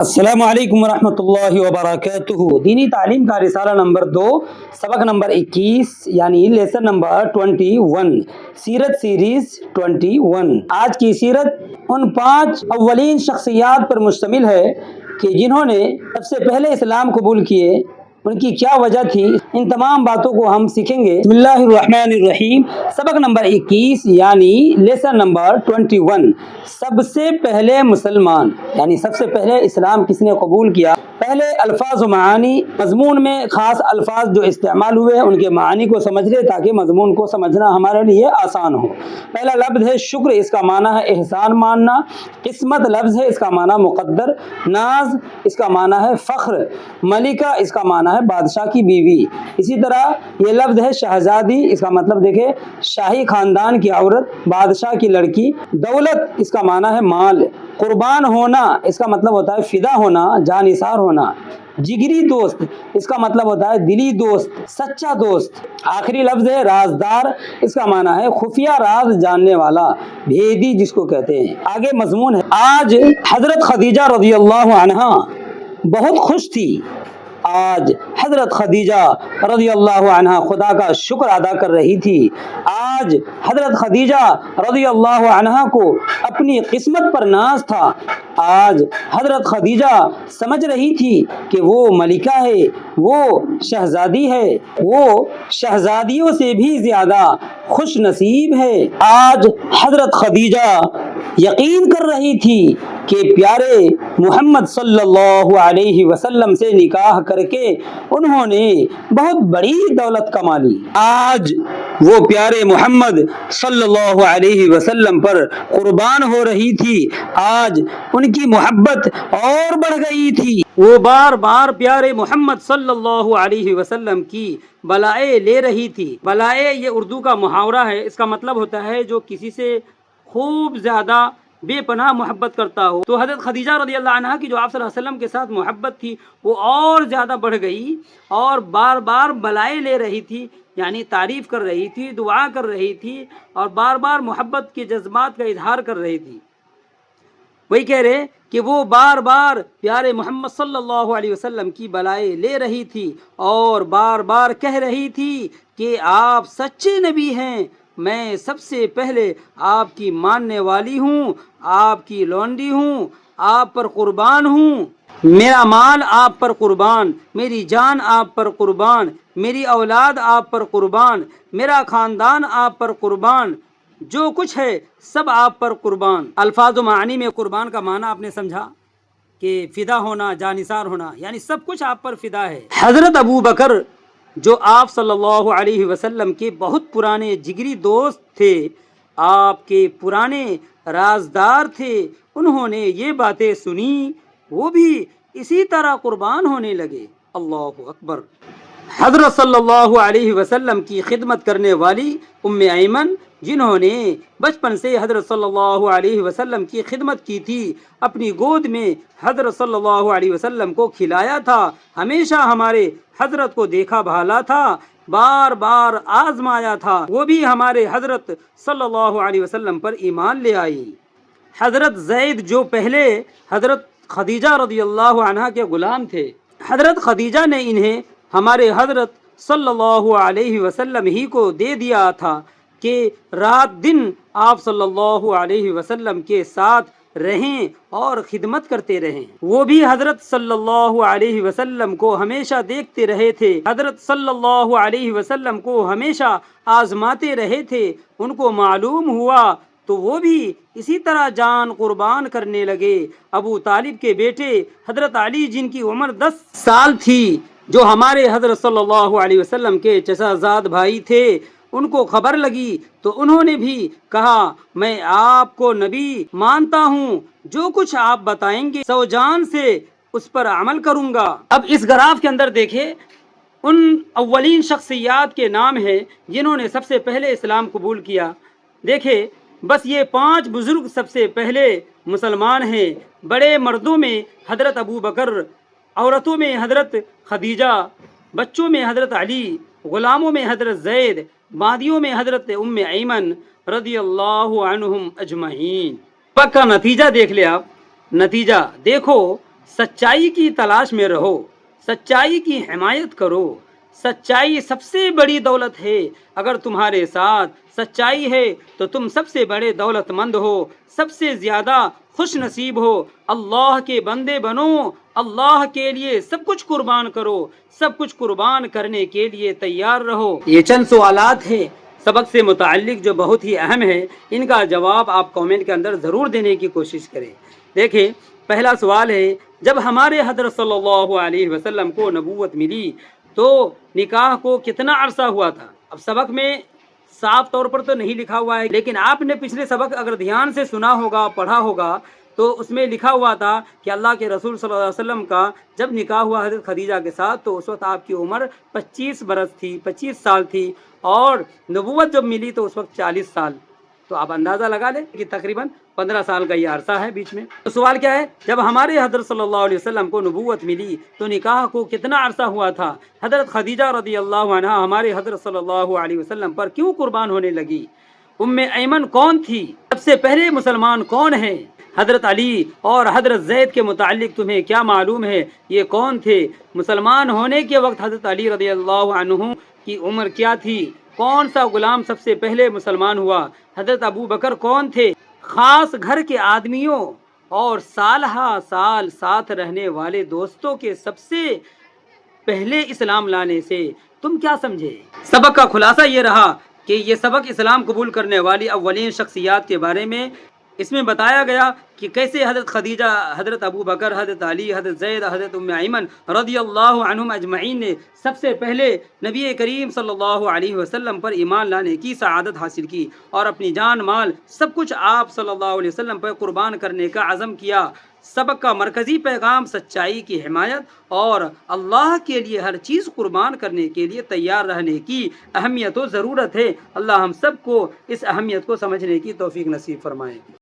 السلام علیکم ورحمۃ اللہ وبرکاتہ۔ دینی تعلیم کا رسالہ نمبر 2، سبق نمبر 21 یعنی لیسن نمبر 21، سیرت سیریز 21۔ آج کی سیرت ان 5 اولین شخصیات پر مشتمل ہے کہ جنہوں نے سب سے پہلے اسلام قبول کیے، ان کی کیا وجہ تھی۔ ان تمام باتوں کو ہم سیکھیں گے۔ بسم اللہ الرحمن الرحیم۔ سبق نمبر 21 یعنی لیسن نمبر 21، سب سے پہلے مسلمان یعنی سب سے پہلے اسلام کس نے قبول کیا۔ پہلے الفاظ و معانی، مضمون میں خاص الفاظ جو استعمال ہوئے ان کے معانی کو سمجھ لے تاکہ مضمون کو سمجھنا ہمارے لیے آسان ہو۔ پہلا لفظ ہے شکر، اس کا معنی ہے احسان ماننا۔ قسمت لفظ ہے، اس کا معنی مقدر۔ ناز اس کا معنی ہے فخر۔ ملکہ اس کا معنی ہے بادشاہ کی بیوی۔ اسی طرح یہ لفظ ہے شہزادی، اس کا مطلب دیکھیں شاہی خاندان کی عورت، بادشاہ کی لڑکی۔ دولت اس کا معنی ہے مال۔ قربان ہونا اس کا مطلب ہوتا ہے فدا ہونا، جانثار ہونا۔ جگری دوست اس کا مطلب ہوتا ہے دلی دوست، سچا دوست۔ آخری لفظ ہے رازدار، اس کا معنی ہے خفیہ راز جاننے والا، بھیدی جس کو کہتے ہیں۔ آگے مضمون ہے، آج حضرت خدیجہ رضی اللہ عنہا بہت خوش تھی۔ آج حضرت خدیجہ رضی اللہ عنہا خدا کا شکر ادا کر رہی تھی۔ آج حضرت خدیجہ رضی اللہ عنہا کو اپنی قسمت پر ناز تھا۔ آج حضرت خدیجہ سمجھ رہی تھی کہ وہ ملکہ ہے، وہ شہزادی ہے، وہ شہزادیوں سے بھی زیادہ خوش نصیب ہے۔ آج حضرت خدیجہ یقین کر رہی تھی کہ پیارے محمد صلی اللہ علیہ وسلم سے نکاح کر کے انہوں نے بہت بڑی دولت کما لی۔ آج وہ پیارے محمد صلی اللہ علیہ وسلم پر قربان ہو رہی تھی۔ آج ان کی محبت اور بڑھ گئی تھی۔ وہ بار بار پیارے محمد صلی اللہ علیہ وسلم کی بلائیں لے رہی تھی۔ بلائیں یہ اردو کا محاورہ ہے، اس کا مطلب ہوتا ہے جو کسی سے خوب زیادہ بے پناہ محبت کرتا ہو۔ تو حضرت خدیجہ رضی اللہ عنہا کی جو آپ صلی اللہ علیہ وسلم کے ساتھ محبت تھی وہ اور زیادہ بڑھ گئی اور بار بار بلائیں لے رہی تھی، یعنی تعریف کر رہی تھی، دعا کر رہی تھی اور بار بار محبت کے جذبات کا اظہار کر رہی تھی۔ وہی کہہ رہے کہ وہ بار بار پیارے محمد صلی اللہ علیہ وسلم کی بلائیں لے رہی تھی اور بار بار کہہ رہی تھی کہ آپ سچے نبی ہیں، میں سب سے پہلے آپ کی ماننے والی ہوں، آپ کی لونڈی ہوں، آپ پر قربان ہوں، میرا مال آپ پر قربان، میری جان آپ پر قربان، میری اولاد آپ پر قربان، میرا خاندان آپ پر قربان، جو کچھ ہے سب آپ پر قربان۔ الفاظ و معانی میں قربان کا معنی آپ نے سمجھا کہ فدا ہونا، جانثار ہونا، یعنی سب کچھ آپ پر فدا ہے۔ حضرت ابو بکر جو آپ صلی اللہ علیہ وسلم کے بہت پرانے جگری دوست تھے، آپ کے پرانے رازدار تھے، انہوں نے یہ باتیں سنی، وہ بھی اسی طرح قربان ہونے لگے۔ اللہ اکبر۔ حضرت صلی اللہ علیہ وسلم کی خدمت کرنے والی ام ایمن، جنہوں نے بچپن سے حضرت صلی اللہ علیہ وسلم کی خدمت کی تھی، اپنی گود میں حضرت صلی اللہ علیہ وسلم کو کھلایا تھا، ہمیشہ ہمارے حضرت کو دیکھا بھالا تھا، بار بار آزمایا تھا، وہ بھی ہمارے حضرت صلی اللہ علیہ وسلم پر ایمان لے آئی۔ حضرت زید جو پہلے حضرت خدیجہ رضی اللہ عنہا کے غلام تھے، حضرت خدیجہ نے انہیں ہمارے حضرت صلی اللہ علیہ وسلم ہی کو دے دیا تھا کہ رات دن آپ صلی اللہ علیہ وسلم کے ساتھ رہیں اور خدمت کرتے رہیں۔ وہ بھی حضرت صلی اللہ علیہ وسلم کو ہمیشہ دیکھتے رہے تھے، حضرت صلی اللہ علیہ وسلم کو ہمیشہ آزماتے رہے تھے، ان کو معلوم ہوا تو وہ بھی اسی طرح جان قربان کرنے لگے۔ ابو طالب کے بیٹے حضرت علی جن کی عمر 10 سال تھی، جو ہمارے حضرت صلی اللہ علیہ وسلم کے چچا زاد بھائی تھے، ان کو خبر لگی تو انہوں نے بھی کہا میں آپ کو نبی مانتا ہوں، جو کچھ آپ بتائیں گے سو جان سے اس پر عمل کروں گا۔ اب اس گراف کے اندر دیکھیں ان اولین شخصیات کے نام ہیں جنہوں نے سب سے پہلے اسلام قبول کیا۔ دیکھیں بس یہ 5 بزرگ سب سے پہلے مسلمان ہیں۔ بڑے مردوں میں حضرت ابو بکر، عورتوں میں حضرت خدیجہ، بچوں میں حضرت علی، غلاموں میں حضرت زید، باندیوں میں حضرت ام ایمن رضی اللہ عنہم اجمعین۔ پکا نتیجہ دیکھ لے آپ، نتیجہ دیکھو سچائی کی تلاش میں رہو، سچائی کی حمایت کرو، سچائی سب سے بڑی دولت ہے۔ اگر تمہارے ساتھ سچائی ہے تو تم سب سے بڑے دولت مند ہو، سب سے زیادہ خوش نصیب ہو۔ اللہ کے بندے بنو، اللہ کے لیے سب کچھ قربان کرو، سب کچھ قربان کرنے کے لیے تیار رہو۔ یہ چند سوالات ہیں سبق سے متعلق جو بہت ہی اہم ہے، ان کا جواب آپ کامنٹ کے اندر ضرور دینے کی کوشش کریں۔ دیکھیں، پہلا سوال ہے، جب ہمارے حضرت صلی اللہ علیہ وسلم کو نبوت ملی تو نکاح کو کتنا عرصہ ہوا تھا؟ اب سبق میں صاف طور پر تو نہیں لکھا ہوا ہے، لیکن آپ نے پچھلے سبق اگر دھیان سے سنا ہوگا، پڑھا ہوگا، تو اس میں لکھا ہوا تھا کہ اللہ کے رسول صلی اللہ علیہ وسلم کا جب نکاح ہوا حضرت خدیجہ کے ساتھ تو اس وقت آپ کی عمر 25 برس تھی، 25 سال تھی، اور نبوت جب ملی تو اس وقت 40 سال۔ تو آپ اندازہ لگا لیں کہ تقریباً 15 سال کا یہ عرصہ ہے بیچ میں۔ تو سوال کیا ہے، جب ہمارے حضرت صلی اللہ علیہ وسلم کو نبوت ملی تو نکاح کو کتنا عرصہ ہوا تھا؟ حضرت خدیجہ رضی اللہ عنہا ہمارے حضرت صلی اللہ علیہ وسلم پر کیوں قربان ہونے لگی؟ ام ایمن کون تھی؟ سب سے پہلے مسلمان کون ہیں؟ حضرت علی اور حضرت زید کے متعلق تمہیں کیا معلوم ہے؟ یہ کون تھے؟ مسلمان ہونے کے وقت حضرت علی رضی اللہ عنہ کی عمر کیا تھی؟ کون سا غلام سب سے پہلے مسلمان ہوا؟ حضرت ابو بکر کون تھے؟ خاص گھر کے آدمیوں اور سالہ سال ساتھ رہنے والے دوستوں کے سب سے پہلے اسلام لانے سے تم کیا سمجھے؟ سبق کا خلاصہ یہ رہا کہ یہ سبق اسلام قبول کرنے والی اولین شخصیات کے بارے میں اس میں بتایا گیا کہ کیسے حضرت خدیجہ، حضرت ابو بکر، حضرت علی، حضرت زید، حضرت ام ایمن رضی اللہ عنہم اجمعین نے سب سے پہلے نبی کریم صلی اللہ علیہ وسلم پر ایمان لانے کی سعادت حاصل کی اور اپنی جان مال سب کچھ آپ صلی اللہ علیہ وسلم پر قربان کرنے کا عزم کیا۔ سبق کا مرکزی پیغام سچائی کی حمایت اور اللہ کے لیے ہر چیز قربان کرنے کے لیے تیار رہنے کی اہمیت و ضرورت ہے۔ اللہ ہم سب کو اس اہمیت کو سمجھنے کی توفیق نصیب فرمائے۔